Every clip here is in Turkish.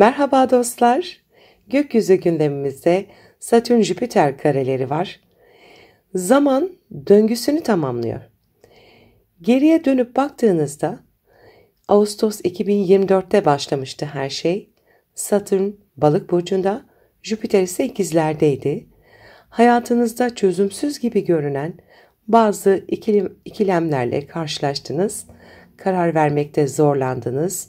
Merhaba dostlar. Gökyüzü gündemimizde Satürn-Jüpiter kareleri var. Zaman döngüsünü tamamlıyor. Geriye dönüp baktığınızda Ağustos 2024'te başlamıştı her şey. Satürn Balık burcunda, Jüpiter ise İkizlerdeydi. Hayatınızda çözümsüz gibi görünen bazı ikilemlerle karşılaştınız. Karar vermekte zorlandınız.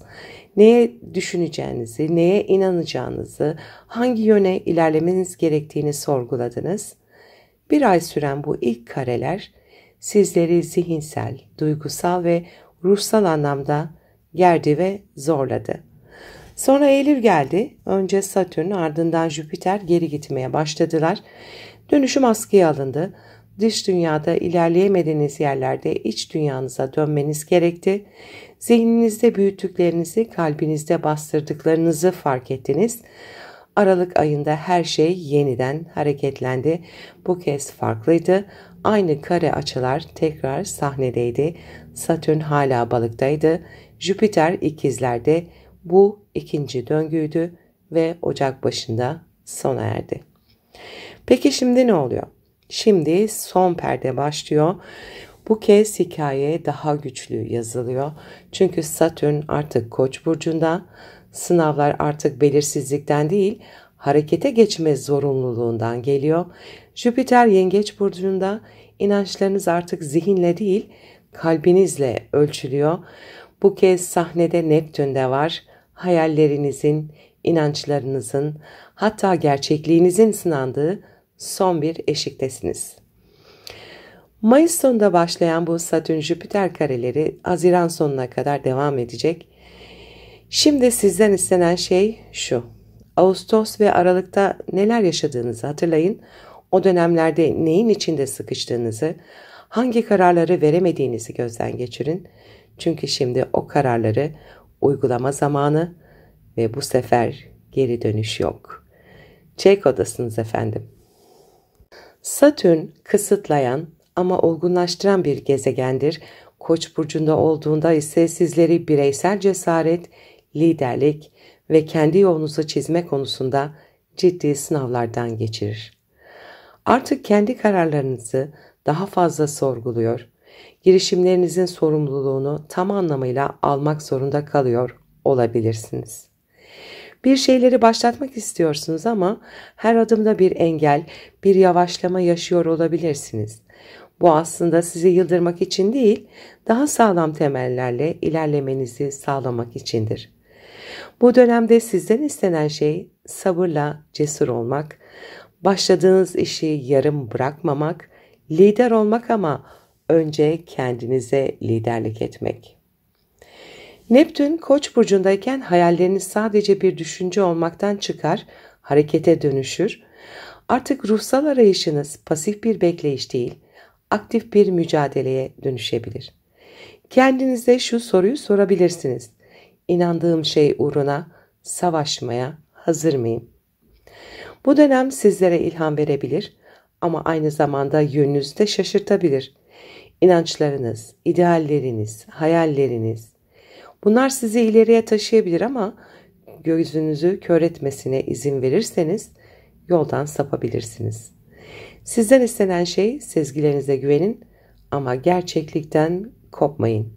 Neye düşüneceğinizi, neye inanacağınızı, hangi yöne ilerlemeniz gerektiğini sorguladınız. Bir ay süren bu ilk kareler sizleri zihinsel, duygusal ve ruhsal anlamda gerdi ve zorladı. Sonra Eylül geldi. Önce Satürn, ardından Jüpiter geri gitmeye başladılar. Dönüşüm askıya alındı. Dış dünyada ilerleyemediğiniz yerlerde iç dünyanıza dönmeniz gerekti. Zihninizde büyüttüklerinizi, kalbinizde bastırdıklarınızı fark ettiniz. Aralık ayında her şey yeniden hareketlendi. Bu kez farklıydı. Aynı kare açılar tekrar sahnedeydi. Satürn hala balıktaydı. Jüpiter ikizlerde. Bu ikinci döngüydü ve Ocak başında sona erdi. Peki şimdi ne oluyor? Şimdi son perde başlıyor. Bu kez hikaye daha güçlü yazılıyor. Çünkü Satürn artık Koç burcunda. Sınavlar artık belirsizlikten değil, harekete geçme zorunluluğundan geliyor. Jüpiter Yengeç burcunda. İnançlarınız artık zihinle değil, kalbinizle ölçülüyor. Bu kez sahnede Neptün de var. Hayallerinizin, inançlarınızın, hatta gerçekliğinizin sınandığı son bir eşiktesiniz. Mayıs sonunda başlayan bu Satürn-Jüpiter kareleri Haziran sonuna kadar devam edecek. Şimdi sizden istenen şey şu. Ağustos ve Aralık'ta neler yaşadığınızı hatırlayın. O dönemlerde neyin içinde sıkıştığınızı, hangi kararları veremediğinizi gözden geçirin. Çünkü şimdi o kararları uygulama zamanı ve bu sefer geri dönüş yok. Çek odasınız efendim. Satürn kısıtlayan ama olgunlaştıran bir gezegendir. Koç burcunda olduğunda ise sizleri bireysel cesaret, liderlik ve kendi yolunuzu çizme konusunda ciddi sınavlardan geçirir. Artık kendi kararlarınızı daha fazla sorguluyor, girişimlerinizin sorumluluğunu tam anlamıyla almak zorunda kalıyor olabilirsiniz. Bir şeyleri başlatmak istiyorsunuz ama her adımda bir engel, bir yavaşlama yaşıyor olabilirsiniz. Bu aslında sizi yıldırmak için değil, daha sağlam temellerle ilerlemenizi sağlamak içindir. Bu dönemde sizden istenen şey sabırla cesur olmak, başladığınız işi yarım bırakmamak, lider olmak ama önce kendinize liderlik etmek. Neptün Koç burcundayken hayalleriniz sadece bir düşünce olmaktan çıkar, harekete dönüşür. Artık ruhsal arayışınız pasif bir bekleyiş değil, aktif bir mücadeleye dönüşebilir. Kendinize şu soruyu sorabilirsiniz. İnandığım şey uğruna savaşmaya hazır mıyım? Bu dönem sizlere ilham verebilir ama aynı zamanda yönünüzü de şaşırtabilir. İnançlarınız, idealleriniz, hayalleriniz, bunlar sizi ileriye taşıyabilir ama gözünüzü kör etmesine izin verirseniz yoldan sapabilirsiniz. Sizden istenen şey sezgilerinize güvenin ama gerçeklikten kopmayın.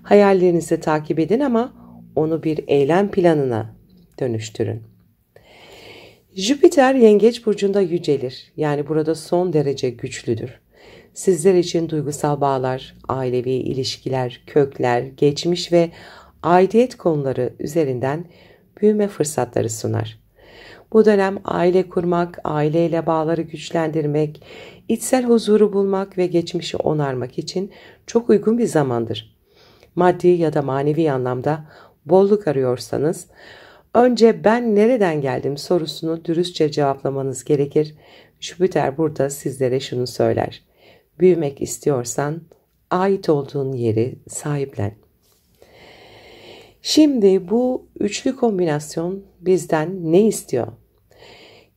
Hayallerinizi takip edin ama onu bir eylem planına dönüştürün. Jüpiter Yengeç burcunda yücelir. Yani burada son derece güçlüdür. Sizler için duygusal bağlar, ailevi ilişkiler, kökler, geçmiş ve aidiyet konuları üzerinden büyüme fırsatları sunar. Bu dönem aile kurmak, aileyle bağları güçlendirmek, içsel huzuru bulmak ve geçmişi onarmak için çok uygun bir zamandır. Maddi ya da manevi anlamda bolluk arıyorsanız, önce ben nereden geldim sorusunu dürüstçe cevaplamanız gerekir. Jüpiter burada sizlere şunu söyler. Büyümek istiyorsan ait olduğun yeri sahiplen. Şimdi bu üçlü kombinasyon bizden ne istiyor?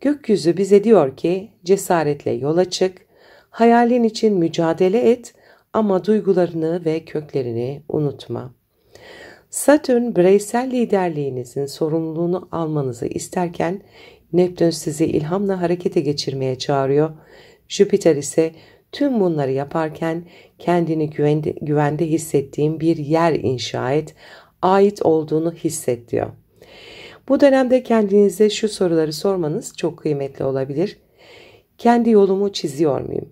Gökyüzü bize diyor ki cesaretle yola çık, hayalin için mücadele et ama duygularını ve köklerini unutma. Satürn bireysel liderliğinizin sorumluluğunu almanızı isterken Neptün sizi ilhamla harekete geçirmeye çağırıyor. Jüpiter ise tüm bunları yaparken kendini güvende hissettiğin bir yer inşa et, ait olduğunu hisset diyor. Bu dönemde kendinize şu soruları sormanız çok kıymetli olabilir. Kendi yolumu çiziyor muyum?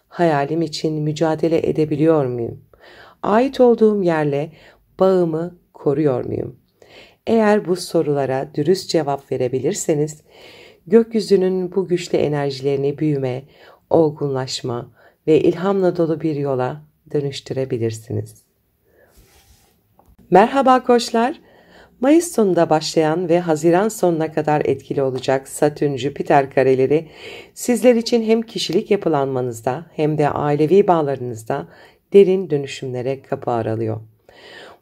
Hayalim için mücadele edebiliyor muyum? Ait olduğum yerle bağımı koruyor muyum? Eğer bu sorulara dürüst cevap verebilirseniz, gökyüzünün bu güçlü enerjilerini büyüme, olgunlaşma ve ilhamla dolu bir yola dönüştürebilirsiniz. Merhaba koçlar. Mayıs sonunda başlayan ve Haziran sonuna kadar etkili olacak Satürn-Jüpiter kareleri sizler için hem kişilik yapılanmanızda hem de ailevi bağlarınızda derin dönüşümlere kapı aralıyor.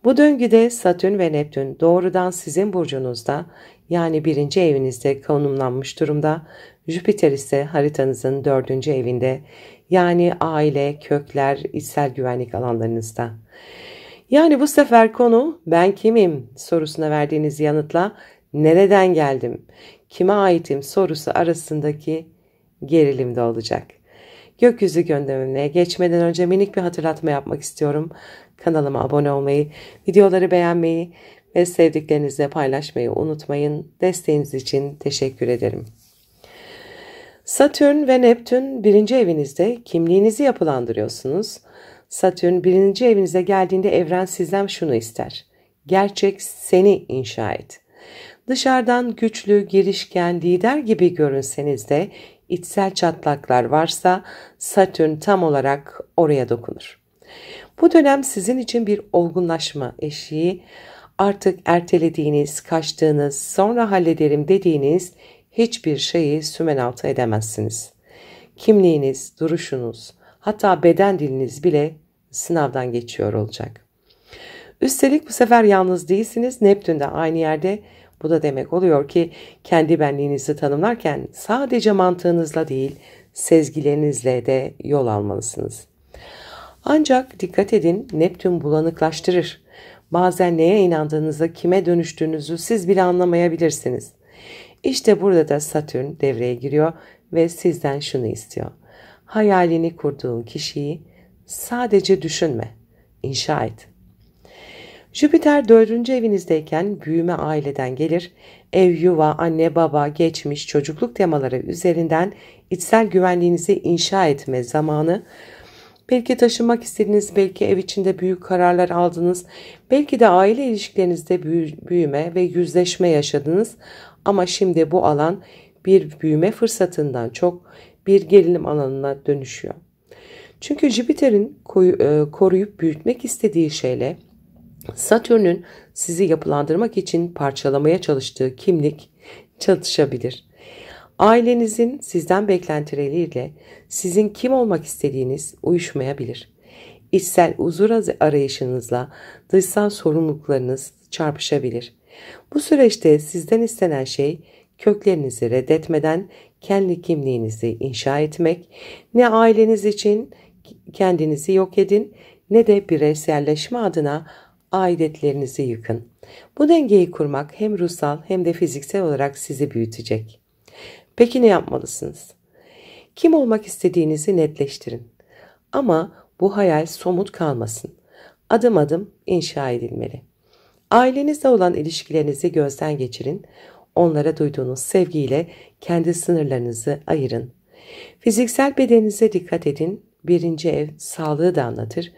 Bu döngüde Satürn ve Neptün doğrudan sizin burcunuzda, yani 1. evinizde konumlanmış durumda. Jüpiter ise haritanızın 4. evinde, yani aile, kökler, içsel güvenlik alanlarınızda. Yani bu sefer konu "ben kimim" sorusuna verdiğiniz yanıtla "nereden geldim, kime aitim" sorusu arasındaki gerilim de olacak. Gökyüzü gündemine geçmeden önce minik bir hatırlatma yapmak istiyorum. Kanalıma abone olmayı, videoları beğenmeyi ve sevdiklerinizle paylaşmayı unutmayın. Desteğiniz için teşekkür ederim. Satürn ve Neptün 1. evinizde kimliğinizi yapılandırıyorsunuz. Satürn 1. evinize geldiğinde evren sizden şunu ister: gerçek seni inşa et. Dışarıdan güçlü, girişken, lider gibi görünseniz de içsel çatlaklar varsa Satürn tam olarak oraya dokunur. Bu dönem sizin için bir olgunlaşma eşiği, artık ertelediğiniz, kaçtığınız, sonra hallederim dediğiniz hiçbir şeyi sümenaltı edemezsiniz. Kimliğiniz, duruşunuz, hatta beden diliniz bile sınavdan geçiyor olacak. Üstelik bu sefer yalnız değilsiniz. Neptün de aynı yerde. Bu da demek oluyor ki kendi benliğinizi tanımlarken sadece mantığınızla değil, sezgilerinizle de yol almalısınız. Ancak dikkat edin, Neptün bulanıklaştırır. Bazen neye inandığınızı, kime dönüştüğünüzü siz bile anlamayabilirsiniz. İşte burada da Satürn devreye giriyor ve sizden şunu istiyor: hayalini kurduğun kişiyi sadece düşünme, inşa et. Jüpiter 4. evinizdeyken büyüme aileden gelir. Ev, yuva, anne, baba, geçmiş, çocukluk temaları üzerinden içsel güvenliğinizi inşa etme zamanı. Belki taşınmak istediniz, belki ev içinde büyük kararlar aldınız, belki de aile ilişkilerinizde büyüme ve yüzleşme yaşadınız. Ama şimdi bu alan bir büyüme fırsatından çok bir gerilim alanına dönüşüyor. Çünkü Jüpiter'in koruyup büyütmek istediği şeyle Satürn'ün sizi yapılandırmak için parçalamaya çalıştığı kimlik çatışabilir. Ailenizin sizden beklentileriyle sizin kim olmak istediğiniz uyuşmayabilir. İçsel huzur arayışınızla dışsal sorumluluklarınız çarpışabilir. Bu süreçte sizden istenen şey köklerinizi reddetmeden kendi kimliğinizi inşa etmek. Ne aileniz için kendinizi yok edin, ne de bireyselleşme adına aidiyetlerinizi yıkın. Bu dengeyi kurmak hem ruhsal hem de fiziksel olarak sizi büyütecek. Peki ne yapmalısınız? Kim olmak istediğinizi netleştirin. Ama bu hayal somut kalmasın. Adım adım inşa edilmeli. Ailenizle olan ilişkilerinizi gözden geçirin. Onlara duyduğunuz sevgiyle kendi sınırlarınızı ayırın. Fiziksel bedeninize dikkat edin. 1. ev sağlığı da anlatır.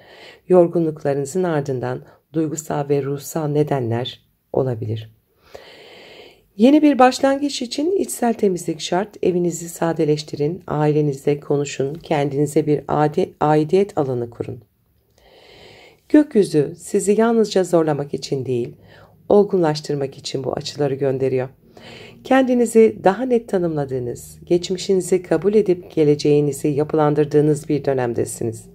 Yorgunluklarınızın ardından duygusal ve ruhsal nedenler olabilir. Yeni bir başlangıç için içsel temizlik şart. Evinizi sadeleştirin, ailenizle konuşun, kendinize bir aidiyet alanı kurun. Gökyüzü sizi yalnızca zorlamak için değil, olgunlaştırmak için bu açıları gönderiyor. Kendinizi daha net tanımladığınız, geçmişinizi kabul edip geleceğinizi yapılandırdığınız bir dönemdesiniz.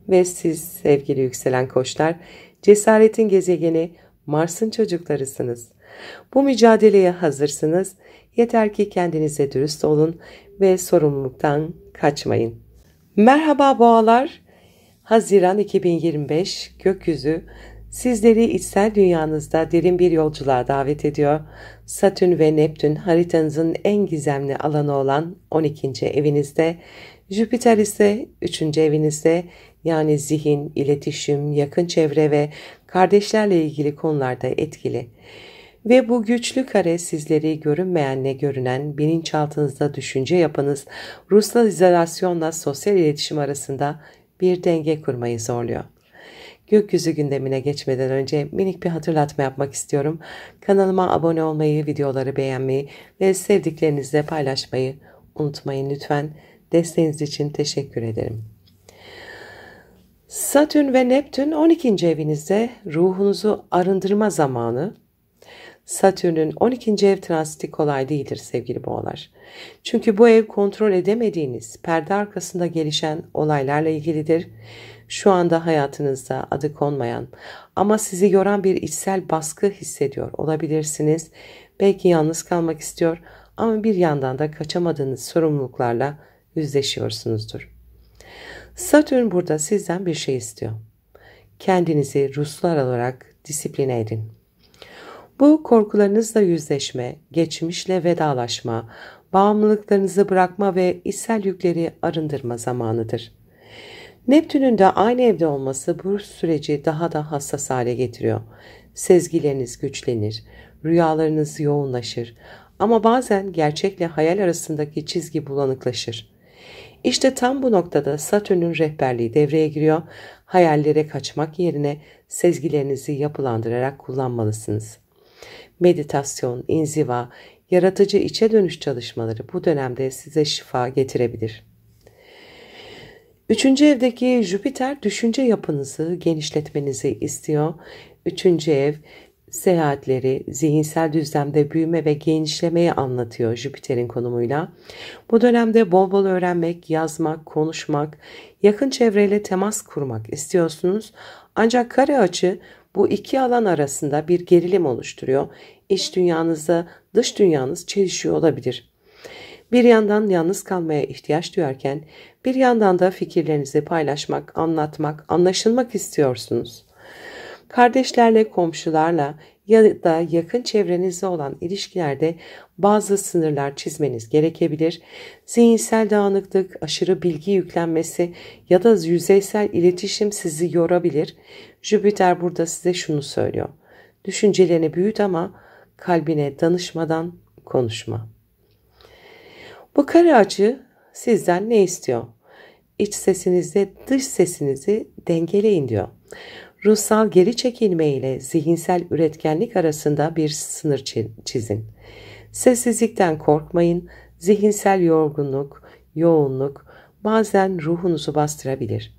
Ve siz sevgili yükselen koçlar, cesaretin gezegeni Mars'ın çocuklarısınız. Bu mücadeleye hazırsınız. Yeter ki kendinize dürüst olun ve sorumluluktan kaçmayın. Merhaba boğalar. Haziran 2025 gökyüzü Sizleri içsel dünyanızda derin bir yolculuğa davet ediyor. Satürn ve Neptün haritanızın en gizemli alanı olan 12. evinizde, Jüpiter ise 3. evinizde, yani zihin, iletişim, yakın çevre ve kardeşlerle ilgili konularda etkili. Ve bu güçlü kare sizleri görünmeyenle görünen bilinçaltınızda düşünce yapınız, ruhsal izolasyonla sosyal iletişim arasında bir denge kurmayı zorluyor. Gökyüzü gündemine geçmeden önce minik bir hatırlatma yapmak istiyorum. Kanalıma abone olmayı, videoları beğenmeyi ve sevdiklerinizle paylaşmayı unutmayın lütfen. Desteğiniz için teşekkür ederim. Satürn ve Neptün 12. evinizde ruhunuzu arındırma zamanı. Satürn'ün 12. ev transiti kolay değildir sevgili boğalar. Çünkü bu ev kontrol edemediğiniz, perde arkasında gelişen olaylarla ilgilidir. Şu anda hayatınızda adı konmayan ama sizi yoran bir içsel baskı hissediyor olabilirsiniz. Belki yalnız kalmak istiyor ama bir yandan da kaçamadığınız sorumluluklarla yüzleşiyorsunuzdur. Satürn burada sizden bir şey istiyor. Kendinizi ruhsal olarak disipline edin. Bu korkularınızla yüzleşme, geçmişle vedalaşma, bağımlılıklarınızı bırakma ve içsel yükleri arındırma zamanıdır. Neptün'ün de aynı evde olması bu süreci daha da hassas hale getiriyor. Sezgileriniz güçlenir, rüyalarınız yoğunlaşır ama bazen gerçekle hayal arasındaki çizgi bulanıklaşır. İşte tam bu noktada Satürn'ün rehberliği devreye giriyor. Hayallere kaçmak yerine sezgilerinizi yapılandırarak kullanmalısınız. Meditasyon, inziva, yaratıcı içe dönüş çalışmaları bu dönemde size şifa getirebilir. 3. evdeki Jüpiter düşünce yapınızı genişletmenizi istiyor. 3. ev seyahatleri, zihinsel düzlemde büyüme ve genişlemeyi anlatıyor Jüpiter'in konumuyla. Bu dönemde bol bol öğrenmek, yazmak, konuşmak, yakın çevreyle temas kurmak istiyorsunuz. Ancak kare açı bu iki alan arasında bir gerilim oluşturuyor. İç dünyanızda dış dünyanız çelişiyor olabilir. Bir yandan yalnız kalmaya ihtiyaç duyarken bir yandan da fikirlerinizi paylaşmak, anlatmak, anlaşılmak istiyorsunuz. Kardeşlerle, komşularla ya da yakın çevrenizde olan ilişkilerde bazı sınırlar çizmeniz gerekebilir. Zihinsel dağınıklık, aşırı bilgi yüklenmesi ya da yüzeysel iletişim sizi yorabilir. Jüpiter burada size şunu söylüyor. Düşüncelerini büyüt ama kalbine danışmadan konuşma. Bu kare açı sizden ne istiyor? İç sesinizle dış sesinizi dengeleyin diyor. Ruhsal geri çekilme ile zihinsel üretkenlik arasında bir sınır çizin. Sessizlikten korkmayın. Zihinsel yorgunluk, yoğunluk bazen ruhunuzu bastırabilir.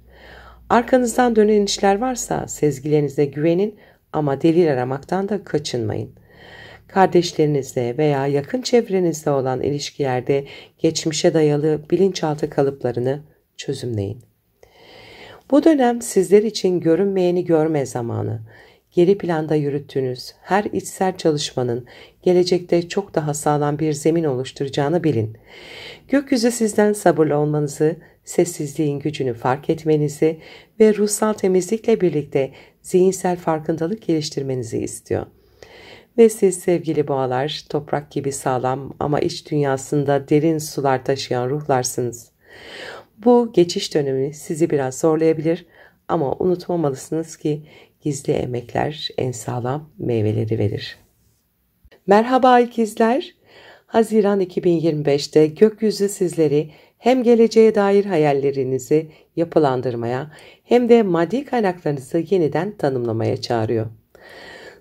Arkanızdan dönen işler varsa sezgilerinize güvenin ama delil aramaktan da kaçınmayın. Kardeşlerinizle veya yakın çevrenizde olan ilişkilerde geçmişe dayalı bilinçaltı kalıplarını çözümleyin. Bu dönem sizler için görünmeyeni görme zamanı. Geri planda yürüttüğünüz her içsel çalışmanın gelecekte çok daha sağlam bir zemin oluşturacağını bilin. Gökyüzü sizden sabırlı olmanızı, sessizliğin gücünü fark etmenizi ve ruhsal temizlikle birlikte zihinsel farkındalık geliştirmenizi istiyor. Ve siz sevgili boğalar, toprak gibi sağlam ama iç dünyasında derin sular taşıyan ruhlarsınız. Bu geçiş dönemi sizi biraz zorlayabilir ama unutmamalısınız ki gizli emekler en sağlam meyveleri verir. Merhaba ikizler. Haziran 2025'te gökyüzü sizleri hem geleceğe dair hayallerinizi yapılandırmaya hem de maddi kaynaklarınızı yeniden tanımlamaya çağırıyor.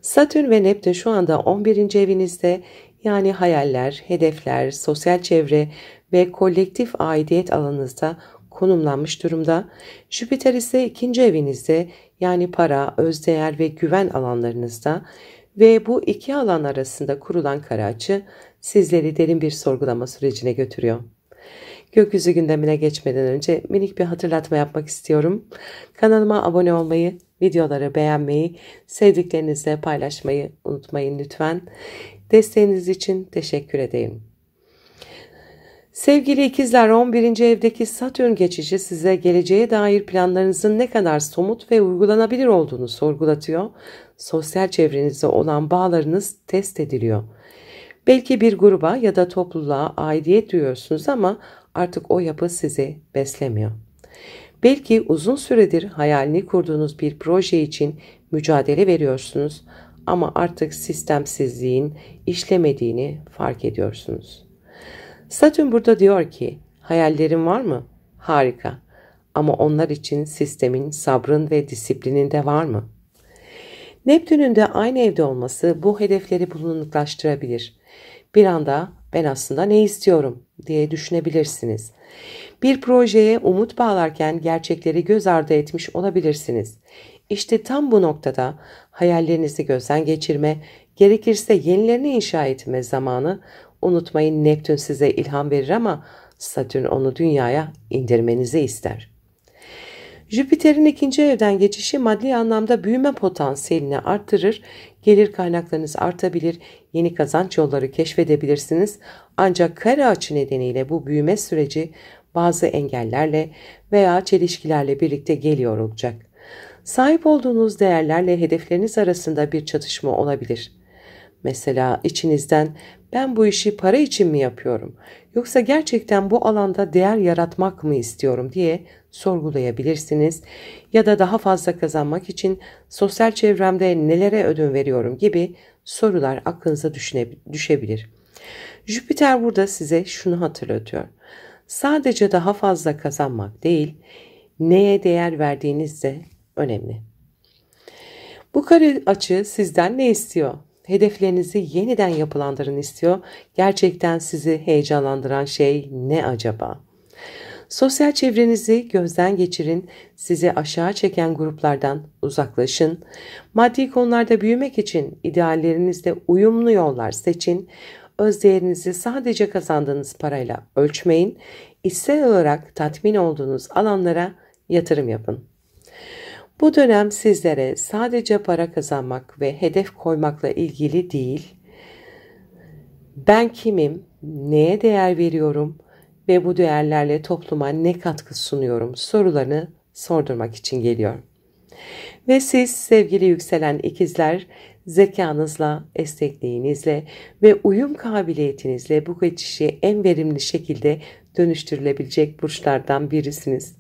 Satürn ve Neptün şu anda 11. evinizde, yani hayaller, hedefler, sosyal çevre ve kolektif aidiyet alanınızda konumlanmış durumda. Jüpiter ise 2. evinizde, yani para, özdeğer ve güven alanlarınızda ve bu iki alan arasında kurulan kare açı sizleri derin bir sorgulama sürecine götürüyor. Gökyüzü gündemine geçmeden önce minik bir hatırlatma yapmak istiyorum. Kanalıma abone olmayı, videoları beğenmeyi, sevdiklerinizle paylaşmayı unutmayın lütfen. Desteğiniz için teşekkür ederim. Sevgili ikizler, 11. evdeki Satürn geçişi size geleceğe dair planlarınızın ne kadar somut ve uygulanabilir olduğunu sorgulatıyor. Sosyal çevrenizde olan bağlarınız test ediliyor. Belki bir gruba ya da topluluğa aidiyet duyuyorsunuz ama artık o yapı sizi beslemiyor. Belki uzun süredir hayalini kurduğunuz bir proje için mücadele veriyorsunuz ama artık sistemsizliğin işlemediğini fark ediyorsunuz. Satürn burada diyor ki, hayallerin var mı? Harika. Ama onlar için sistemin, sabrın ve disiplinin de var mı? Neptün'ün de aynı evde olması bu hedefleri bulanıklaştırabilir. Bir anda ben aslında ne istiyorum diye düşünebilirsiniz. Bir projeye umut bağlarken gerçekleri göz ardı etmiş olabilirsiniz. İşte tam bu noktada hayallerinizi gözden geçirme, gerekirse yenilerini inşa etme zamanı. Unutmayın, Neptün size ilham verir ama Satürn onu dünyaya indirmenizi ister. Jüpiter'in 2. evden geçişi maddi anlamda büyüme potansiyelini artırır, gelir kaynaklarınız artabilir, yeni kazanç yolları keşfedebilirsiniz. Ancak kare açı nedeniyle bu büyüme süreci bazı engellerle veya çelişkilerle birlikte geliyor olacak. Sahip olduğunuz değerlerle hedefleriniz arasında bir çatışma olabilir. Mesela içinizden ben bu işi para için mi yapıyorum yoksa gerçekten bu alanda değer yaratmak mı istiyorum diye sorgulayabilirsiniz ya da daha fazla kazanmak için sosyal çevremde nelere ödün veriyorum gibi sorular aklınıza düşebilir. Jüpiter burada size şunu hatırlatıyor. Sadece daha fazla kazanmak değil, neye değer verdiğiniz de önemli. Bu kare açı sizden ne istiyor? Hedeflerinizi yeniden yapılandırın istiyor. Gerçekten sizi heyecanlandıran şey ne acaba? Sosyal çevrenizi gözden geçirin, sizi aşağı çeken gruplardan uzaklaşın. Maddi konularda büyümek için ideallerinizle uyumlu yollar seçin. Özdeğerinizi sadece kazandığınız parayla ölçmeyin. İçsel olarak tatmin olduğunuz alanlara yatırım yapın. Bu dönem sizlere sadece para kazanmak ve hedef koymakla ilgili değil, ben kimim, neye değer veriyorum ve bu değerlerle topluma ne katkı sunuyorum sorularını sordurmak için geliyor. Ve siz sevgili yükselen ikizler, zekanızla, esnekliğinizle ve uyum kabiliyetinizle bu geçişi en verimli şekilde dönüştürülebilecek burçlardan birisiniz.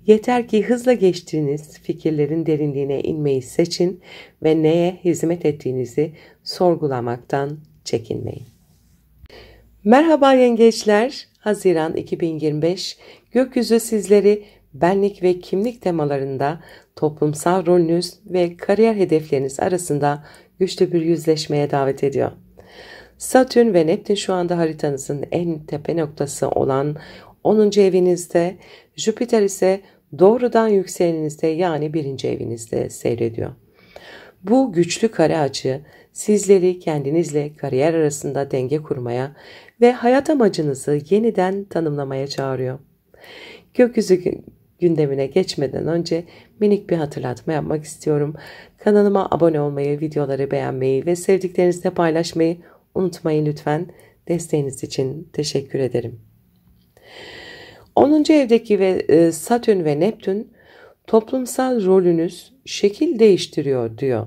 Yeter ki hızla geçtiğiniz fikirlerin derinliğine inmeyi seçin ve neye hizmet ettiğinizi sorgulamaktan çekinmeyin. Merhaba yengeçler, Haziran 2025 gökyüzü sizleri benlik ve kimlik temalarında toplumsal rolünüz ve kariyer hedefleriniz arasında güçlü bir yüzleşmeye davet ediyor. Satürn ve Neptün şu anda haritanızın en tepe noktası olan 10. evinizde, Jüpiter ise doğrudan yükselenizde yani 1. evinizde seyrediyor. Bu güçlü kare açı sizleri kendinizle kariyer arasında denge kurmaya ve hayat amacınızı yeniden tanımlamaya çağırıyor. Gökyüzü gündemine geçmeden önce minik bir hatırlatma yapmak istiyorum. Kanalıma abone olmayı, videoları beğenmeyi ve sevdiklerinizle paylaşmayı unutmayın lütfen. Desteğiniz için teşekkür ederim. 10. evdeki ve Satürn ve Neptün toplumsal rolünüz şekil değiştiriyor diyor.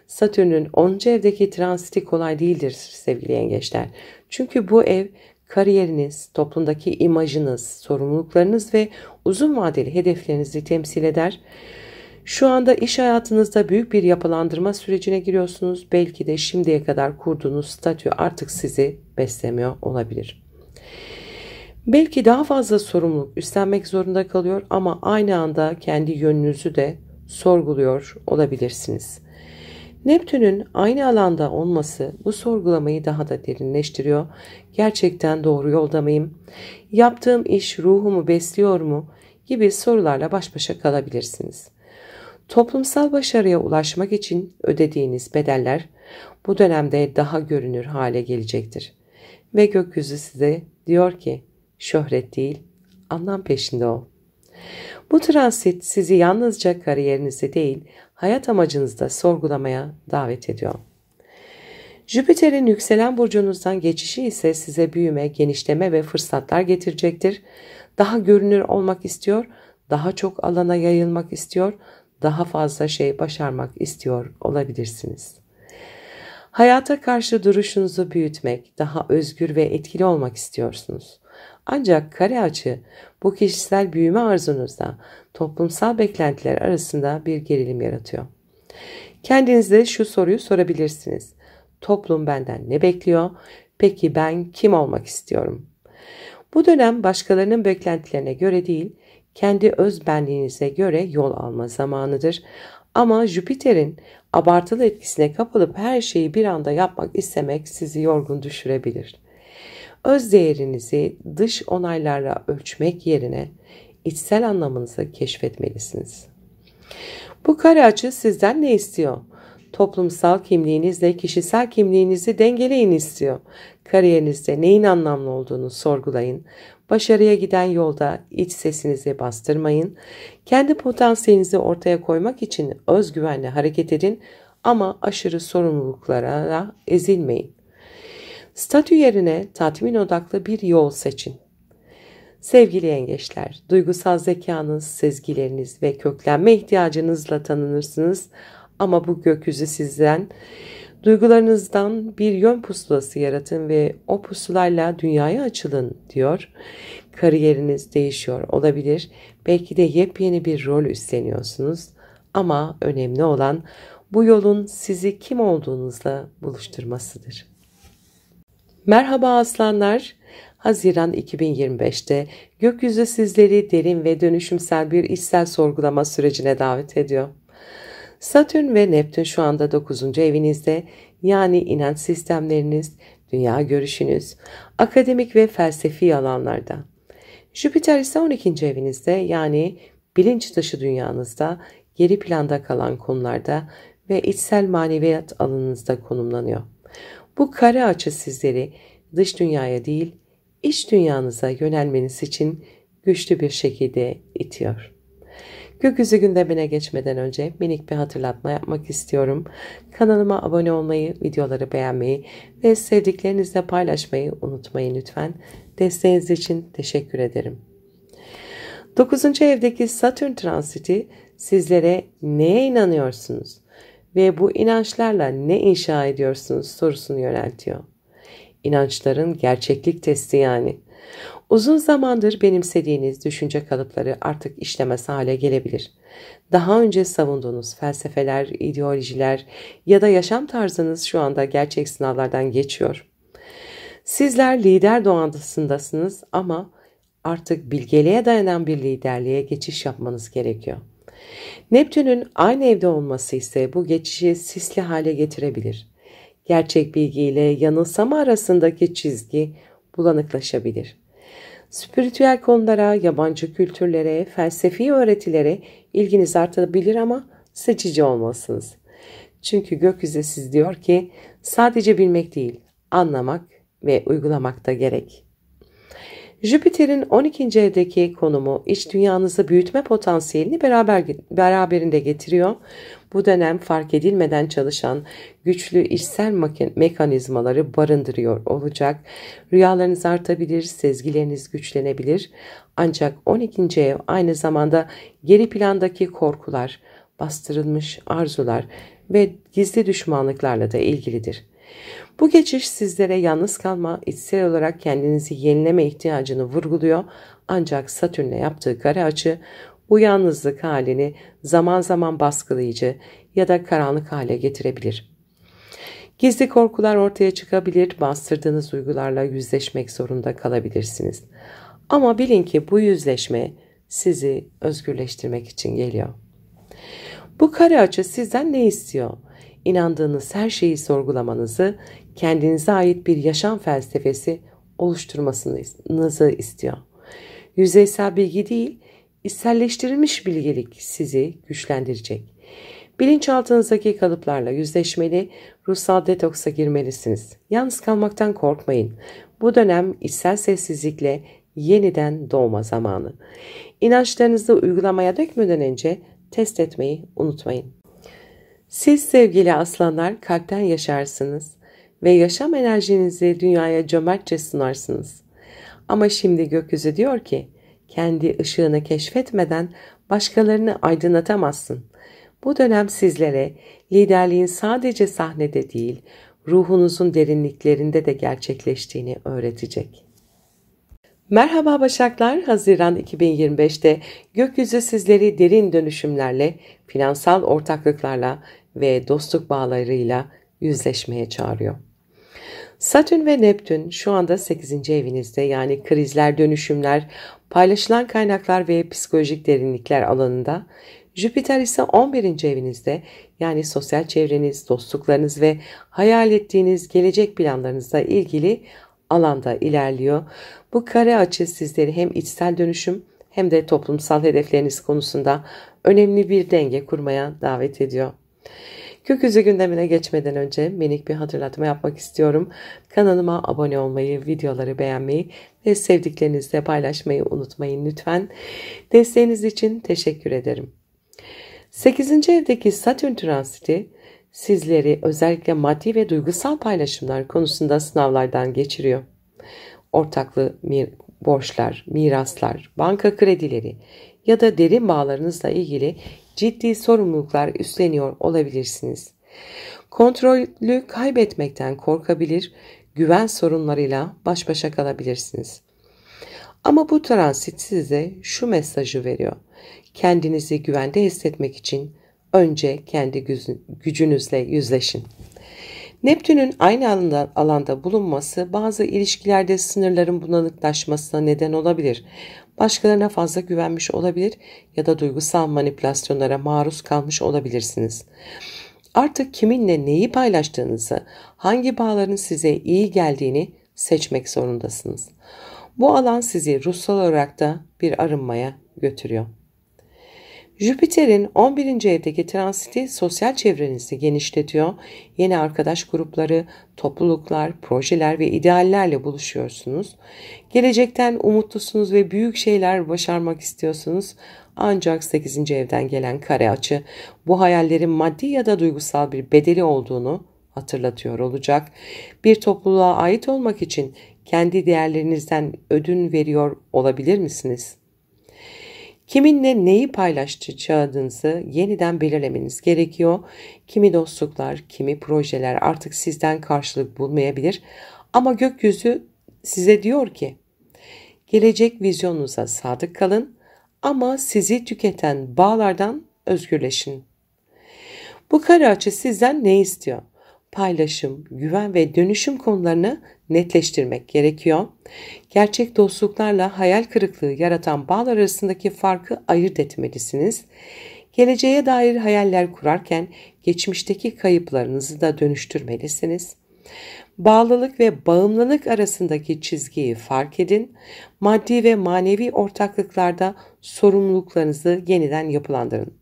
Satürn'ün 10. evdeki transiti kolay değildir sevgili yengeçler. Çünkü bu ev kariyeriniz, toplumdaki imajınız, sorumluluklarınız ve uzun vadeli hedeflerinizi temsil eder. Şu anda iş hayatınızda büyük bir yapılandırma sürecine giriyorsunuz. Belki de şimdiye kadar kurduğunuz statü artık sizi beslemiyor olabilir. Belki daha fazla sorumluluk üstlenmek zorunda kalıyor ama aynı anda kendi yönünüzü de sorguluyor olabilirsiniz. Neptün'ün aynı alanda olması bu sorgulamayı daha da derinleştiriyor. Gerçekten doğru yolda mıyım? Yaptığım iş ruhumu besliyor mu? Gibi sorularla baş başa kalabilirsiniz. Toplumsal başarıya ulaşmak için ödediğiniz bedeller bu dönemde daha görünür hale gelecektir. Ve gökyüzü size diyor ki, şöhret değil, anlam peşinde ol. Bu transit sizi yalnızca kariyerinizi değil, hayat amacınızı da sorgulamaya davet ediyor. Jüpiter'in yükselen burcunuzdan geçişi ise size büyüme, genişleme ve fırsatlar getirecektir. Daha görünür olmak istiyor, daha çok alana yayılmak istiyor, daha fazla şey başarmak istiyor olabilirsiniz. Hayata karşı duruşunuzu büyütmek, daha özgür ve etkili olmak istiyorsunuz. Ancak kare açı bu kişisel büyüme arzunuzda toplumsal beklentiler arasında bir gerilim yaratıyor. Kendinize şu soruyu sorabilirsiniz. Toplum benden ne bekliyor? Peki ben kim olmak istiyorum? Bu dönem başkalarının beklentilerine göre değil, kendi öz benliğinize göre yol alma zamanıdır. Ama Jüpiter'in abartılı etkisine kapılıp her şeyi bir anda yapmak istemek sizi yorgun düşürebilir. Öz değerinizi dış onaylarla ölçmek yerine içsel anlamınızı keşfetmelisiniz. Bu kare açı sizden ne istiyor? Toplumsal kimliğinizle kişisel kimliğinizi dengeleyin istiyor. Kariyerinizde neyin anlamlı olduğunu sorgulayın. Başarıya giden yolda iç sesinizi bastırmayın. Kendi potansiyelinizi ortaya koymak için özgüvenle hareket edin ama aşırı sorumluluklara ezilmeyin. Statü yerine tatmin odaklı bir yol seçin. Sevgili yengeçler, duygusal zekanız, sezgileriniz ve köklenme ihtiyacınızla tanınırsınız ama bu gökyüzü sizden, duygularınızdan bir yön pusulası yaratın ve o pusulayla dünyaya açılın diyor. Kariyeriniz değişiyor olabilir, belki de yepyeni bir rol üstleniyorsunuz ama önemli olan bu yolun sizi kim olduğunuzla buluşturmasıdır. Merhaba aslanlar. Haziran 2025'te gökyüzü sizleri derin ve dönüşümsel bir içsel sorgulama sürecine davet ediyor. Satürn ve Neptün şu anda 9. evinizde, yani inanç sistemleriniz, dünya görüşünüz, akademik ve felsefi alanlarda. Jüpiter ise 12. evinizde, yani bilinç dışı dünyanızda, geri planda kalan konularda ve içsel maneviyat alanınızda konumlanıyor. Bu kare açı sizleri dış dünyaya değil, iç dünyanıza yönelmeniz için güçlü bir şekilde itiyor. Gökyüzü gündemine geçmeden önce minik bir hatırlatma yapmak istiyorum. Kanalıma abone olmayı, videoları beğenmeyi ve sevdiklerinizle paylaşmayı unutmayın lütfen. Desteğiniz için teşekkür ederim. 9. evdeki Satürn transiti sizlere neye inanıyorsunuz ve bu inançlarla ne inşa ediyorsunuz sorusunu yöneltiyor. İnançların gerçeklik testi yani. Uzun zamandır benimsediğiniz düşünce kalıpları artık işlemez hale gelebilir. Daha önce savunduğunuz felsefeler, ideolojiler ya da yaşam tarzınız şu anda gerçek sınavlardan geçiyor. Sizler lider doğasındasınız ama artık bilgeliğe dayanan bir liderliğe geçiş yapmanız gerekiyor. Neptün'ün aynı evde olması ise bu geçişi sisli hale getirebilir. Gerçek bilgiyle yanılsama arasındaki çizgi bulanıklaşabilir. Spiritüel konulara, yabancı kültürlere, felsefi öğretilere ilginiz artabilir ama seçici olmalısınız. Çünkü gökyüzü siz diyor ki sadece bilmek değil, anlamak ve uygulamak da gerek. Jüpiter'in 12. evdeki konumu iç dünyanızı büyütme potansiyelini beraberinde getiriyor. Bu dönem fark edilmeden çalışan güçlü içsel mekanizmaları barındırıyor olacak. Rüyalarınız artabilir, sezgileriniz güçlenebilir. Ancak 12. ev aynı zamanda geri plandaki korkular, bastırılmış arzular ve gizli düşmanlıklarla da ilgilidir. Bu geçiş sizlere yalnız kalma, içsel olarak kendinizi yenileme ihtiyacını vurguluyor. Ancak Satürn'le yaptığı kare açı bu yalnızlık halini zaman zaman baskılayıcı ya da karanlık hale getirebilir. Gizli korkular ortaya çıkabilir, bastırdığınız duygularla yüzleşmek zorunda kalabilirsiniz. Ama bilin ki bu yüzleşme sizi özgürleştirmek için geliyor. Bu kare açı sizden ne istiyor? İnandığınız her şeyi sorgulamanızı, kendinize ait bir yaşam felsefesi oluşturmanızı istiyor. Yüzeysel bilgi değil, içselleştirilmiş bilgelik sizi güçlendirecek. Bilinçaltınızdaki kalıplarla yüzleşmeli, ruhsal detoksa girmelisiniz. Yalnız kalmaktan korkmayın. Bu dönem içsel sessizlikle yeniden doğma zamanı. İnançlarınızı uygulamaya dökmeden önce test etmeyi unutmayın. Siz sevgili aslanlar kalpten yaşarsınız ve yaşam enerjinizi dünyaya cömertçe sunarsınız. Ama şimdi gökyüzü diyor ki, kendi ışığını keşfetmeden başkalarını aydınlatamazsın. Bu dönem sizlere liderliğin sadece sahnede değil, ruhunuzun derinliklerinde de gerçekleştiğini öğretecek. Merhaba Başaklar, Haziran 2025'te gökyüzü sizleri derin dönüşümlerle, finansal ortaklıklarla ve dostluk bağlarıyla yüzleşmeye çağırıyor. Satürn ve Neptün şu anda 8. evinizde, yani krizler, dönüşümler, paylaşılan kaynaklar ve psikolojik derinlikler alanında. Jüpiter ise 11. evinizde, yani sosyal çevreniz, dostluklarınız ve hayal ettiğiniz gelecek planlarınızla ilgili alanda ilerliyor. Bu kare açı sizleri hem içsel dönüşüm hem de toplumsal hedefleriniz konusunda önemli bir denge kurmaya davet ediyor. Gökyüzü gündemine geçmeden önce minik bir hatırlatma yapmak istiyorum. Kanalıma abone olmayı, videoları beğenmeyi ve sevdiklerinizle paylaşmayı unutmayın lütfen. Desteğiniz için teşekkür ederim. 8. evdeki Satürn transiti sizleri özellikle maddi ve duygusal paylaşımlar konusunda sınavlardan geçiriyor. Ortaklı borçlar, miraslar, banka kredileri ya da derin bağlarınızla ilgili ciddi sorumluluklar üstleniyor olabilirsiniz. Kontrolü kaybetmekten korkabilir, güven sorunlarıyla baş başa kalabilirsiniz. Ama bu transit size şu mesajı veriyor. Kendinizi güvende hissetmek için önce kendi gücünüzle yüzleşin. Neptün'ün aynı alanda bulunması bazı ilişkilerde sınırların bulanıklaşmasına neden olabilir. Başkalarına fazla güvenmiş olabilir ya da duygusal manipülasyonlara maruz kalmış olabilirsiniz. Artık kiminle neyi paylaştığınızı, hangi bağların size iyi geldiğini seçmek zorundasınız. Bu alan sizi ruhsal olarak da bir arınmaya götürüyor. Jüpiter'in 11. evdeki transiti sosyal çevrenizi genişletiyor. Yeni arkadaş grupları, topluluklar, projeler ve ideallerle buluşuyorsunuz. Gelecekten umutlusunuz ve büyük şeyler başarmak istiyorsunuz. Ancak 8. evden gelen kare açı bu hayallerin maddi ya da duygusal bir bedeli olduğunu hatırlatıyor olacak. Bir topluluğa ait olmak için kendi değerlerinizden ödün veriyor olabilir misiniz? Kiminle neyi paylaşacağınızı yeniden belirlemeniz gerekiyor. Kimi dostluklar, kimi projeler artık sizden karşılık bulmayabilir. Ama gökyüzü size diyor ki, gelecek vizyonunuza sadık kalın ama sizi tüketen bağlardan özgürleşin. Bu kare açı sizden ne istiyor? Paylaşım, güven ve dönüşüm konularını netleştirmek gerekiyor. Gerçek dostluklarla hayal kırıklığı yaratan bağlar arasındaki farkı ayırt etmelisiniz. Geleceğe dair hayaller kurarken geçmişteki kayıplarınızı da dönüştürmelisiniz. Bağlılık ve bağımlılık arasındaki çizgiyi fark edin. Maddi ve manevi ortaklıklarda sorumluluklarınızı yeniden yapılandırın.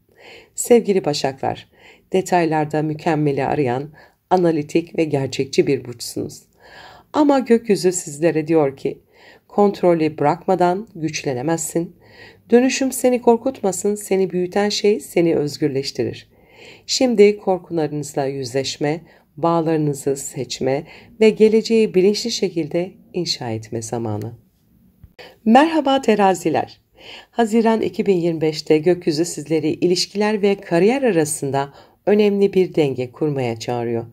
Sevgili Başaklar, detaylarda mükemmeli arayan, analitik ve gerçekçi bir burçsunuz. Ama gökyüzü sizlere diyor ki, kontrolü bırakmadan güçlenemezsin. Dönüşüm seni korkutmasın, seni büyüten şey seni özgürleştirir. Şimdi korkularınızla yüzleşme, bağlarınızı seçme ve geleceği bilinçli şekilde inşa etme zamanı. Merhaba teraziler. Haziran 2025'te gökyüzü sizleri ilişkiler ve kariyer arasında önemli bir denge kurmaya çağırıyor.